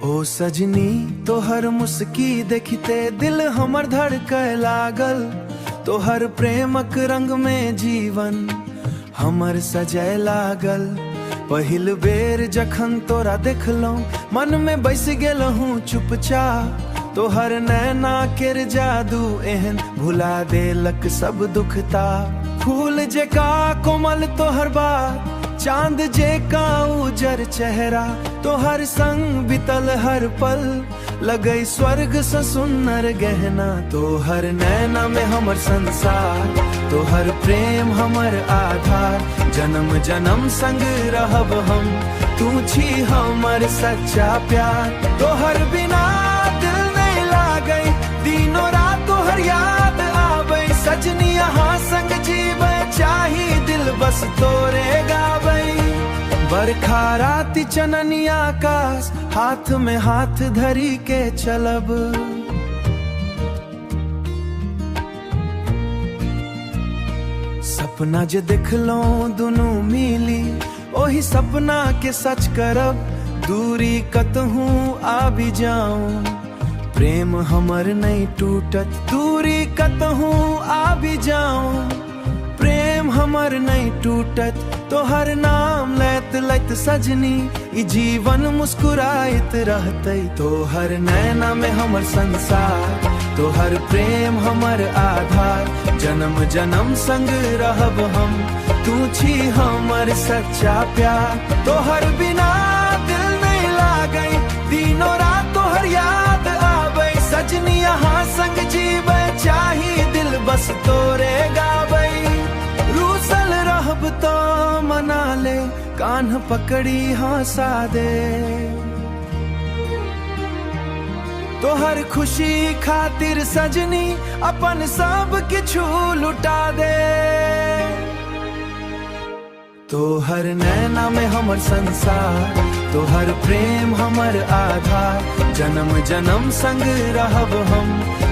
ओ सजनी तोहर मुस्की देखते दिल हमर धड़के लागल। तोहर प्रेमक रंग में जीवन हमर सजय लागल। पहिल बेर जखन तोरा देखलौं मन में बैस गेलहूँ चुपचाप। तोहर नैना केर जादू एहन भुला देलक सब दुखता। फूल जेका कोमल तोहर बात, चांद जेका उजर चेहरा। तोहर संग बितल हर पल लगई स्वर्ग से सुन्नर गहना। तोहर नैना में हमर संसार, तोहर प्रेम हमर आधार। जन्म जन्म संग रहब हम, तू छी हमर सच्चा प्यार। तोहर बिना दिल नहीं लागै, दिनों रात तोहर याद आबै। सजनी यहाँ संग जीवे चाही, दिल बस तोरे गाबै। बरखा राति चननी आकाश, हाथ में हाथ धरी के चलब। सपना जे देखलौं दुनू मिली, ओही सपना के सच करब। दूरी कतहूँ आबि जाऊं, प्रेम हमर नहीं टूटत। दूरी कतहूँ आबि जाऊं, प्रेम हमर नहीं टूटत। तोहर नाम लैत लैत सजनी ई जीवन मुस्कुराइत रहतै। तोहर नैना में हमर संसार, तोहर प्रेम हमर आधार। जन्म जन्म संग रहब हम, तू छी हमर सच्चा प्यार। तोहर बिना दिल नहीं लागै, दिनों रात तोहर याद आबै। सजनी यहाँ संग जीवे चाही, दिल बस तोरे गाबै। रूसल रहब तो मना ले, कान्ह पकड़ी हंसा दे। तोहर खुशी खातिर सजनी अपन सब किछु लुटा दे। तोहर नैना में हमर संसार, तोहर प्रेम हमर आधार। जन्म जन्म संग रहब हम,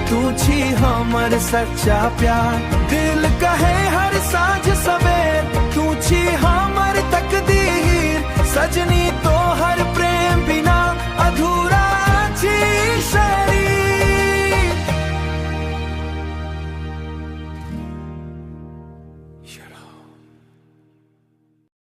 तू छी हमर सच्चा प्यार। दिल कहे हर साँझ सवेर, तू छी हमर तकदीर। सजनी तोहर प्रेम